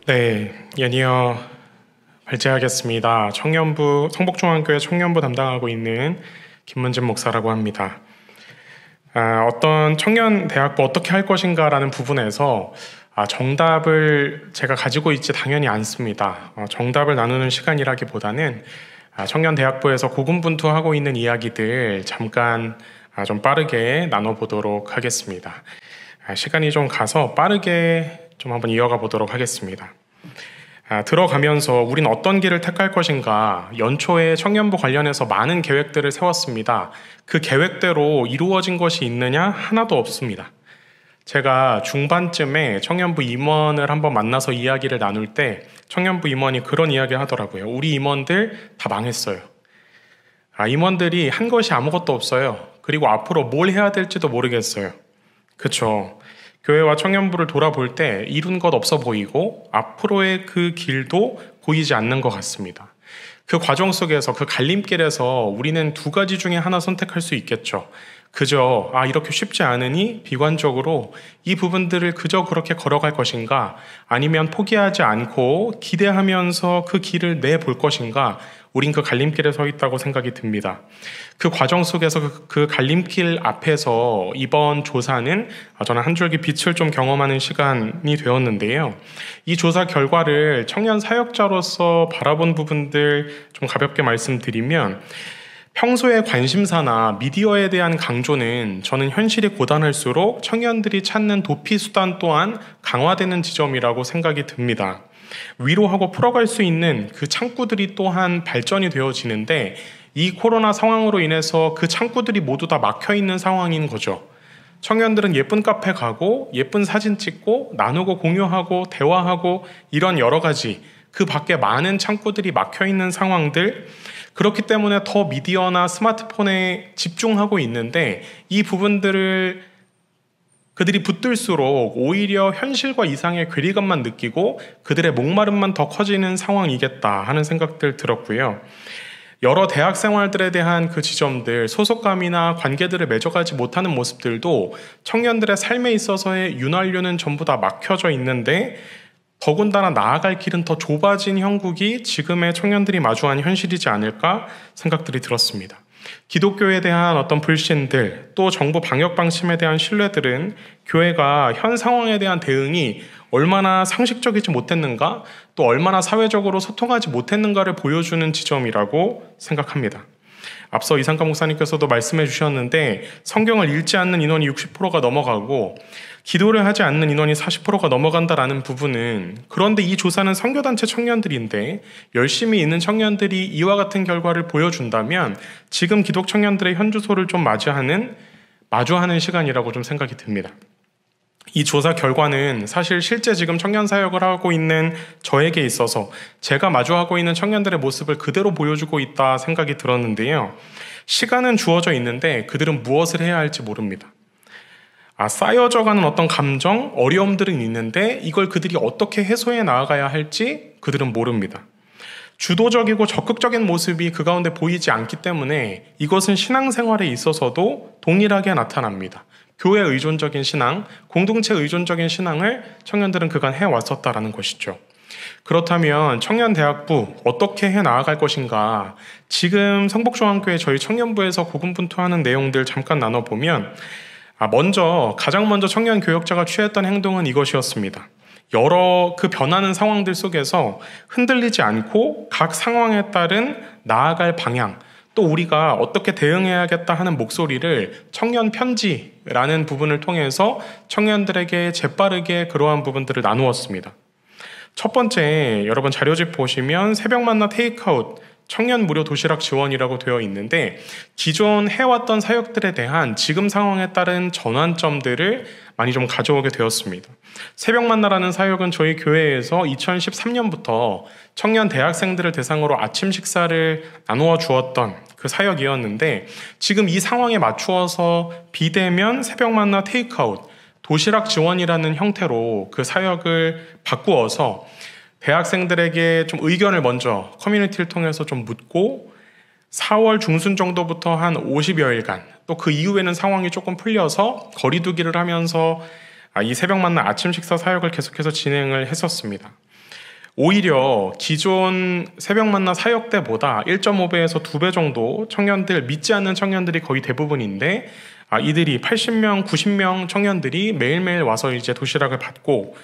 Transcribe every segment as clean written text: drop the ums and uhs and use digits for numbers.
네, 연이어 발제하겠습니다. 성북중앙교회 청년부 담당하고 있는 김문진 목사라고 합니다. 어떤 청년 대학부 어떻게 할 것인가라는 부분에서 정답을 제가 가지고 있지 당연히 않습니다. 정답을 나누는 시간이라기보다는 청년 대학부에서 고군분투하고 있는 이야기들 잠깐 좀 빠르게 나눠보도록 하겠습니다. 시간이 좀 가서 빠르게 좀 한번 이어가 보도록 하겠습니다. 들어가면서 우린 어떤 길을 택할 것인가, 연초에 청년부 관련해서 많은 계획들을 세웠습니다. 그 계획대로 이루어진 것이 있느냐? 하나도 없습니다. 제가 중반쯤에 청년부 임원을 한번 만나서 이야기를 나눌 때 청년부 임원이 그런 이야기를 하더라고요. 우리 임원들 다 망했어요. 임원들이 한 것이 아무것도 없어요. 그리고 앞으로 뭘 해야 될지도 모르겠어요. 그쵸? 교회와 청년부를 돌아볼 때 이룬 것 없어 보이고 앞으로의 그 길도 보이지 않는 것 같습니다. 그 과정 속에서 그 갈림길에서 우리는 두 가지 중에 하나 선택할 수 있겠죠. 그저 이렇게 쉽지 않으니 비관적으로 이 부분들을 그저 그렇게 걸어갈 것인가, 아니면 포기하지 않고 기대하면서 그 길을 내볼 것인가. 우린 그 갈림길에 서 있다고 생각이 듭니다. 그 과정 속에서 그 갈림길 앞에서 이번 조사는 저는 한 줄기 빛을 좀 경험하는 시간이 되었는데요. 이 조사 결과를 청년 사역자로서 바라본 부분들 좀 가볍게 말씀드리면, 평소의 관심사나 미디어에 대한 강조는 저는 현실이 고단할수록 청년들이 찾는 도피 수단 또한 강화되는 지점이라고 생각이 듭니다. 위로하고 풀어갈 수 있는 그 창구들이 또한 발전이 되어지는데, 이 코로나 상황으로 인해서 그 창구들이 모두 다 막혀있는 상황인 거죠. 청년들은 예쁜 카페 가고 예쁜 사진 찍고 나누고 공유하고 대화하고 이런 여러 가지, 그 밖에 많은 창구들이 막혀있는 상황들, 그렇기 때문에 더 미디어나 스마트폰에 집중하고 있는데, 이 부분들을 그들이 붙들수록 오히려 현실과 이상의 괴리감만 느끼고 그들의 목마름만 더 커지는 상황이겠다 하는 생각들 들었고요. 여러 대학 생활들에 대한 그 지점들, 소속감이나 관계들을 맺어가지 못하는 모습들도 청년들의 삶에 있어서의 윤활유는 전부 다 막혀져 있는데, 더군다나 나아갈 길은 더 좁아진 형국이 지금의 청년들이 마주한 현실이지 않을까 생각들이 들었습니다. 기독교에 대한 어떤 불신들, 또 정부 방역 방침에 대한 신뢰들은 교회가 현 상황에 대한 대응이 얼마나 상식적이지 못했는가, 또 얼마나 사회적으로 소통하지 못했는가를 보여주는 지점이라고 생각합니다. 앞서 이상가 목사님께서도 말씀해 주셨는데, 성경을 읽지 않는 인원이 60%가 넘어가고 기도를 하지 않는 인원이 40%가 넘어간다라는 부분은, 그런데 이 조사는 선교단체 청년들인데 열심히 있는 청년들이 이와 같은 결과를 보여준다면 지금 기독 청년들의 현주소를 좀 마주하는 시간이라고 좀 생각이 듭니다. 이 조사 결과는 사실 실제 지금 청년 사역을 하고 있는 저에게 있어서 제가 마주하고 있는 청년들의 모습을 그대로 보여주고 있다 생각이 들었는데요. 시간은 주어져 있는데 그들은 무엇을 해야 할지 모릅니다. 쌓여져가는 어떤 감정, 어려움들은 있는데 이걸 그들이 어떻게 해소해 나아가야 할지 그들은 모릅니다. 주도적이고 적극적인 모습이 그 가운데 보이지 않기 때문에 이것은 신앙생활에 있어서도 동일하게 나타납니다. 교회 의존적인 신앙, 공동체 의존적인 신앙을 청년들은 그간 해왔었다라는 것이죠. 그렇다면 청년대학부 어떻게 해 나아갈 것인가? 지금 성북중앙교회 저희 청년부에서 고군분투하는 내용들 잠깐 나눠보면, 가장 먼저 청년 교역자가 취했던 행동은 이것이었습니다. 여러 그 변하는 상황들 속에서 흔들리지 않고 각 상황에 따른 나아갈 방향, 또 우리가 어떻게 대응해야겠다 하는 목소리를 청년 편지라는 부분을 통해서 청년들에게 재빠르게 그러한 부분들을 나누었습니다. 첫 번째, 여러분 자료집 보시면 새벽 만나 테이크아웃, 청년 무료 도시락 지원이라고 되어 있는데, 기존 해왔던 사역들에 대한 지금 상황에 따른 전환점들을 많이 좀 가져오게 되었습니다. 새벽 만나라는 사역은 저희 교회에서 2013년부터 청년 대학생들을 대상으로 아침 식사를 나누어 주었던 그 사역이었는데, 지금 이 상황에 맞추어서 비대면 새벽 만나 테이크아웃, 도시락 지원이라는 형태로 그 사역을 바꾸어서 대학생들에게 좀 의견을 먼저 커뮤니티를 통해서 좀 묻고, 4월 중순 정도부터 한 50여일간, 또 그 이후에는 상황이 조금 풀려서 거리두기를 하면서 이 새벽 만나 아침 식사 사역을 계속해서 진행을 했었습니다. 오히려 기존 새벽 만나 사역 때보다 1.5배에서 2배 정도 청년들, 믿지 않는 청년들이 거의 대부분인데, 이들이 80명, 90명 청년들이 매일매일 와서 이제 도시락을 받고,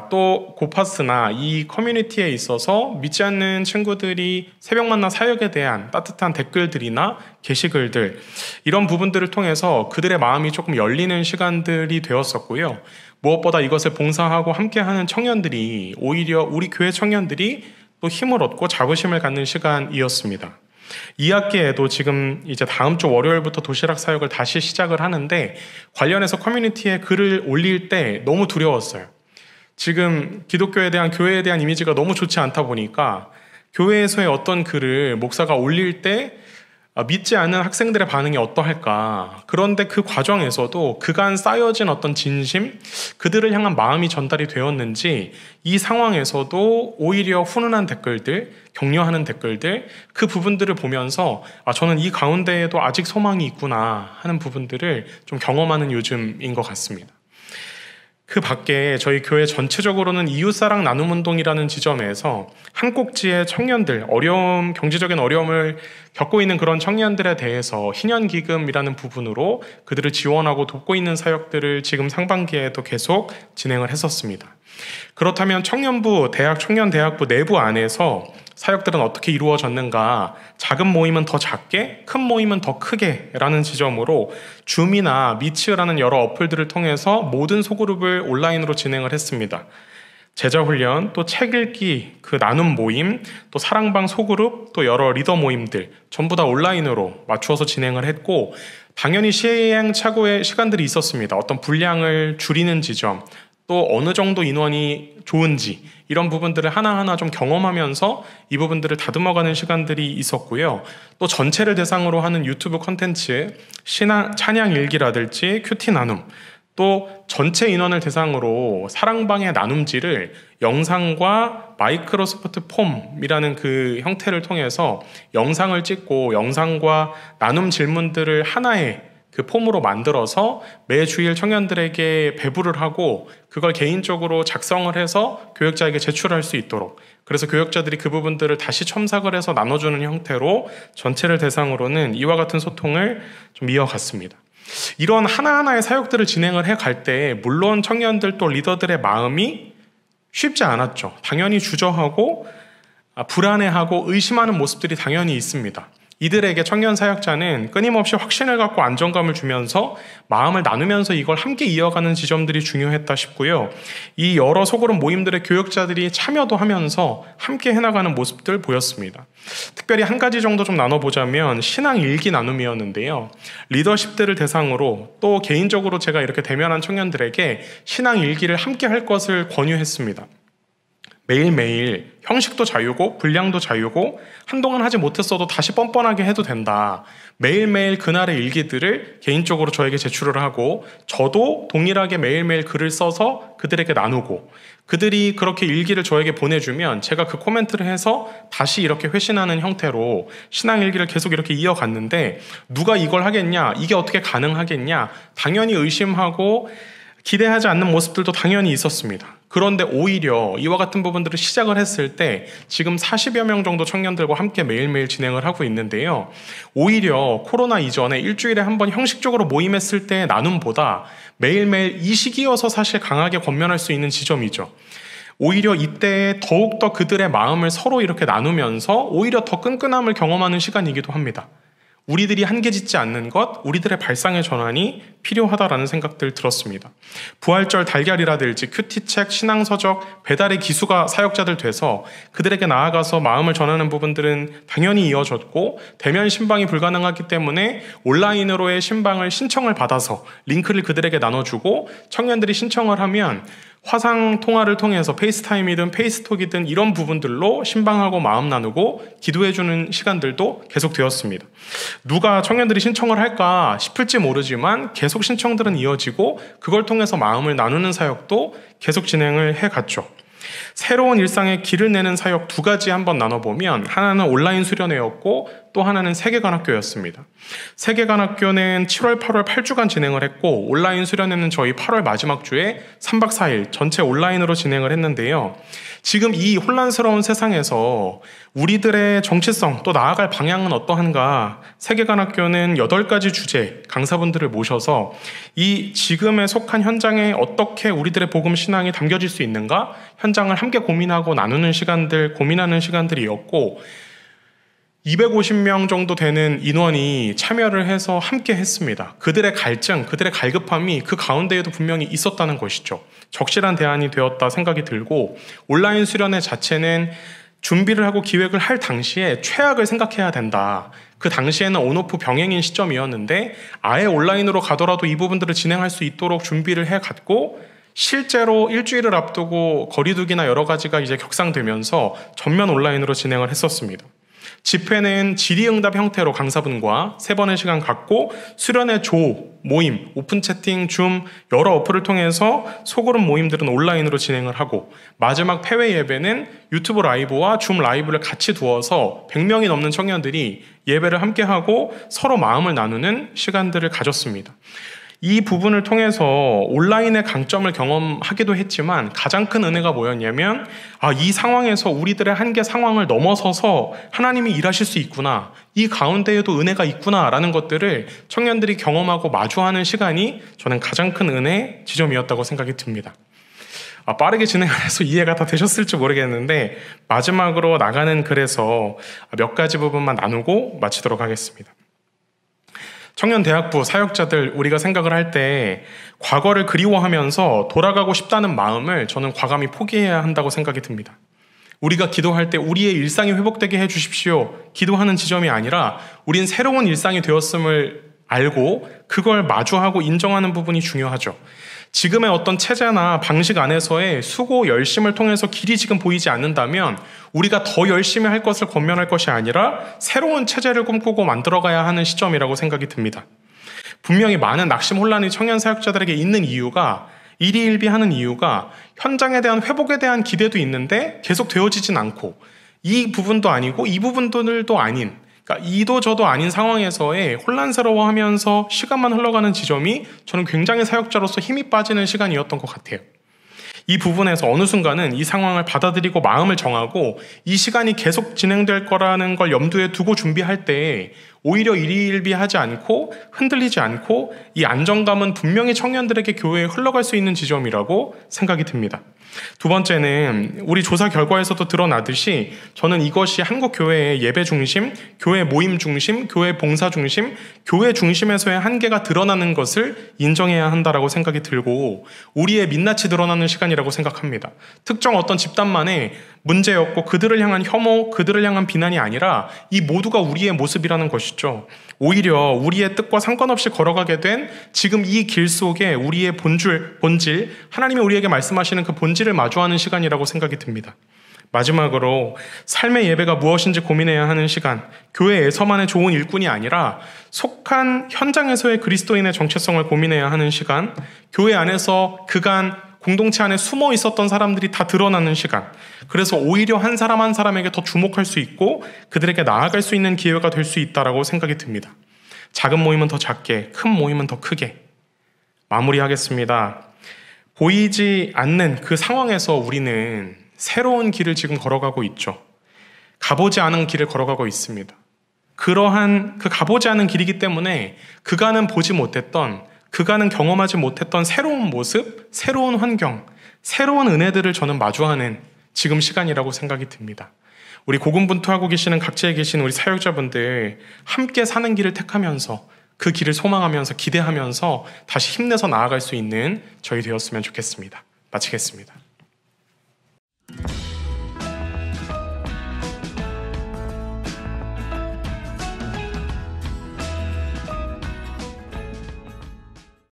또 고파스나 이 커뮤니티에 있어서 믿지 않는 친구들이 새벽 만나 사역에 대한 따뜻한 댓글들이나 게시글들, 이런 부분들을 통해서 그들의 마음이 조금 열리는 시간들이 되었었고요. 무엇보다 이것을 봉사하고 함께하는 청년들이, 오히려 우리 교회 청년들이 또 힘을 얻고 자부심을 갖는 시간이었습니다. 2학기에도 지금 이제 다음 주 월요일부터 도시락 사역을 다시 시작을 하는데, 관련해서 커뮤니티에 글을 올릴 때 너무 두려웠어요. 지금 기독교에 대한, 교회에 대한 이미지가 너무 좋지 않다 보니까 교회에서의 어떤 글을 목사가 올릴 때 믿지 않는 학생들의 반응이 어떠할까. 그런데 그 과정에서도 그간 쌓여진 어떤 진심, 그들을 향한 마음이 전달이 되었는지 이 상황에서도 오히려 훈훈한 댓글들, 격려하는 댓글들, 그 부분들을 보면서 저는 이 가운데에도 아직 소망이 있구나 하는 부분들을 좀 경험하는 요즘인 것 같습니다. 그 밖에 저희 교회 전체적으로는 이웃사랑 나눔운동이라는 지점에서 한 꼭지의 청년들, 경제적인 어려움을 겪고 있는 그런 청년들에 대해서 희년기금이라는 부분으로 그들을 지원하고 돕고 있는 사역들을 지금 상반기에도 계속 진행을 했었습니다. 그렇다면 청년부, 청년대학부 내부 안에서 사역들은 어떻게 이루어졌는가? 작은 모임은 더 작게, 큰 모임은 더 크게 라는 지점으로 줌이나 미츠라는 여러 어플들을 통해서 모든 소그룹을 온라인으로 진행을 했습니다. 제자훈련, 또 책 읽기, 그 나눔 모임, 또 사랑방 소그룹, 또 여러 리더 모임들 전부 다 온라인으로 맞추어서 진행을 했고, 당연히 시행착오의 시간들이 있었습니다. 어떤 분량을 줄이는 지점, 또 어느 정도 인원이 좋은지 이런 부분들을 하나하나 좀 경험하면서 이 부분들을 다듬어가는 시간들이 있었고요. 또 전체를 대상으로 하는 유튜브 콘텐츠, 찬양 일기라든지 큐티 나눔, 또 전체 인원을 대상으로 사랑방의 나눔지를 영상과 마이크로소프트 폼이라는 그 형태를 통해서 영상을 찍고 영상과 나눔 질문들을 하나의 그 폼으로 만들어서 매 주일 청년들에게 배부를 하고 그걸 개인적으로 작성을 해서 교역자에게 제출할 수 있도록, 그래서 교역자들이 그 부분들을 다시 첨삭을 해서 나눠주는 형태로 전체를 대상으로는 이와 같은 소통을 좀 이어갔습니다. 이런 하나하나의 사역들을 진행을 해갈 때 물론 청년들 또 리더들의 마음이 쉽지 않았죠. 당연히 주저하고 불안해하고 의심하는 모습들이 당연히 있습니다. 이들에게 청년 사역자는 끊임없이 확신을 갖고 안정감을 주면서 마음을 나누면서 이걸 함께 이어가는 지점들이 중요했다 싶고요. 이 여러 소그룹 모임들의 교역자들이 참여도 하면서 함께 해나가는 모습들 보였습니다. 특별히 한 가지 정도 좀 나눠보자면 신앙 일기 나눔이었는데요. 리더십들을 대상으로 또 개인적으로 제가 이렇게 대면한 청년들에게 신앙 일기를 함께 할 것을 권유했습니다. 매일매일 형식도 자유고 분량도 자유고 한동안 하지 못했어도 다시 뻔뻔하게 해도 된다. 매일매일 그날의 일기들을 개인적으로 저에게 제출을 하고 저도 동일하게 매일매일 글을 써서 그들에게 나누고, 그들이 그렇게 일기를 저에게 보내주면 제가 그 코멘트를 해서 다시 이렇게 회신하는 형태로 신앙일기를 계속 이렇게 이어갔는데, 누가 이걸 하겠냐? 이게 어떻게 가능하겠냐? 당연히 의심하고 기대하지 않는 모습들도 당연히 있었습니다. 그런데 오히려 이와 같은 부분들을 시작을 했을 때 지금 40여 명 정도 청년들과 함께 매일매일 진행을 하고 있는데요. 오히려 코로나 이전에 일주일에 한 번 형식적으로 모임했을 때의 나눔보다 매일매일 이 시기여서 사실 강하게 권면할 수 있는 지점이죠. 오히려 이때 더욱더 그들의 마음을 서로 이렇게 나누면서 오히려 더 끈끈함을 경험하는 시간이기도 합니다. 우리들이 한계짓지 않는 것, 우리들의 발상의 전환이 필요하다라는 생각들 들었습니다. 부활절 달걀이라든지 큐티책, 신앙서적, 배달의 기수가 사역자들 돼서 그들에게 나아가서 마음을 전하는 부분들은 당연히 이어졌고, 대면 신방이 불가능하기 때문에 온라인으로의 신방을 신청을 받아서 링크를 그들에게 나눠주고, 청년들이 신청을 하면 화상 통화를 통해서 페이스타임이든 페이스톡이든 이런 부분들로 신방하고 마음 나누고 기도해주는 시간들도 계속 되었습니다. 누가 청년들이 신청을 할까 싶을지 모르지만 계속 신청들은 이어지고 그걸 통해서 마음을 나누는 사역도 계속 진행을 해갔죠. 새로운 일상에 길을 내는 사역 두 가지 한번 나눠보면, 하나는 온라인 수련회였고 또 하나는 세계관학교였습니다. 세계관학교는 7월, 8월 8주간 진행을 했고 온라인 수련회는 저희 8월 마지막 주에 3박 4일 전체 온라인으로 진행을 했는데요. 지금 이 혼란스러운 세상에서 우리들의 정체성 또 나아갈 방향은 어떠한가, 세계관학교는 8가지 주제 강사분들을 모셔서 이 지금에 속한 현장에 어떻게 우리들의 복음 신앙이 담겨질 수 있는가 현장을 함께 고민하고 나누는 시간들, 고민하는 시간들이었고 250명 정도 되는 인원이 참여를 해서 함께 했습니다. 그들의 갈증, 그들의 갈급함이 그 가운데에도 분명히 있었다는 것이죠. 적실한 대안이 되었다 생각이 들고 온라인 수련회 자체는 준비를 하고 기획을 할 당시에 최악을 생각해야 된다. 그 당시에는 온오프 병행인 시점이었는데 아예 온라인으로 가더라도 이 부분들을 진행할 수 있도록 준비를 해갔고 실제로 일주일을 앞두고 거리두기나 여러 가지가 이제 격상되면서 전면 온라인으로 진행을 했었습니다. 집회는 질의응답 형태로 강사분과 3번의 시간 갖고 수련회 조, 모임, 오픈 채팅, 줌 여러 어플을 통해서 소그룹 모임들은 온라인으로 진행을 하고 마지막 폐회 예배는 유튜브 라이브와 줌 라이브를 같이 두어서 100명이 넘는 청년들이 예배를 함께하고 서로 마음을 나누는 시간들을 가졌습니다. 이 부분을 통해서 온라인의 강점을 경험하기도 했지만 가장 큰 은혜가 뭐였냐면 이 상황에서 우리들의 한계 상황을 넘어서서 하나님이 일하실 수 있구나, 이 가운데에도 은혜가 있구나 라는 것들을 청년들이 경험하고 마주하는 시간이 저는 가장 큰 은혜의 지점이었다고 생각이 듭니다. 빠르게 진행을 해서 이해가 다 되셨을지 모르겠는데 마지막으로 나가는 글에서 몇 가지 부분만 나누고 마치도록 하겠습니다. 청년대학부 사역자들 우리가 생각을 할 때 과거를 그리워하면서 돌아가고 싶다는 마음을 저는 과감히 포기해야 한다고 생각이 듭니다. 우리가 기도할 때 우리의 일상이 회복되게 해주십시오 기도하는 지점이 아니라 우린 새로운 일상이 되었음을 알고 그걸 마주하고 인정하는 부분이 중요하죠. 지금의 어떤 체제나 방식 안에서의 수고, 열심을 통해서 길이 지금 보이지 않는다면 우리가 더 열심히 할 것을 권면할 것이 아니라 새로운 체제를 꿈꾸고 만들어가야 하는 시점이라고 생각이 듭니다. 분명히 많은 낙심 혼란이 청년 사역자들에게 있는 이유가 일희일비하는 이유가 현장에 대한 회복에 대한 기대도 있는데 계속 되어지진 않고 이 부분도 아니고 이 부분들도 아닌 그러니까 이도 저도 아닌 상황에서의 혼란스러워하면서 시간만 흘러가는 지점이 저는 굉장히 사역자로서 힘이 빠지는 시간이었던 것 같아요. 이 부분에서 어느 순간은 이 상황을 받아들이고 마음을 정하고 이 시간이 계속 진행될 거라는 걸 염두에 두고 준비할 때 오히려 일희일비하지 않고 흔들리지 않고 이 안정감은 분명히 청년들에게 교회에 흘러갈 수 있는 지점이라고 생각이 듭니다. 두 번째는 우리 조사 결과에서도 드러나듯이 저는 이것이 한국 교회의 예배 중심, 교회 모임 중심, 교회 봉사 중심, 교회 중심에서의 한계가 드러나는 것을 인정해야 한다라고 생각이 들고 우리의 민낯이 드러나는 시간이라고 생각합니다. 특정 어떤 집단만의 문제였고 그들을 향한 혐오, 그들을 향한 비난이 아니라 이 모두가 우리의 모습이라는 것이죠. 오히려 우리의 뜻과 상관없이 걸어가게 된 지금 이 길 속에 우리의 본질, 하나님이 우리에게 말씀하시는 그 본질을 마주하는 시간이라고 생각이 듭니다. 마지막으로 삶의 예배가 무엇인지 고민해야 하는 시간, 교회에서만의 좋은 일꾼이 아니라 속한 현장에서의 그리스도인의 정체성을 고민해야 하는 시간, 교회 안에서 그간 공동체 안에 숨어 있었던 사람들이 다 드러나는 시간, 그래서 오히려 한 사람 한 사람에게 더 주목할 수 있고 그들에게 나아갈 수 있는 기회가 될 수 있다고 생각이 듭니다. 작은 모임은 더 작게, 큰 모임은 더 크게. 마무리하겠습니다. 보이지 않는 그 상황에서 우리는 새로운 길을 지금 걸어가고 있죠. 가보지 않은 길을 걸어가고 있습니다. 그러한 그 가보지 않은 길이기 때문에 그간은 보지 못했던, 그간은 경험하지 못했던 새로운 모습, 새로운 환경, 새로운 은혜들을 저는 마주하는 지금 시간이라고 생각이 듭니다. 우리 고군분투하고 계시는 각지에 계신 우리 사역자분들 함께 사는 길을 택하면서 그 길을 소망하면서 기대하면서 다시 힘내서 나아갈 수 있는 저희 되었으면 좋겠습니다. 마치겠습니다.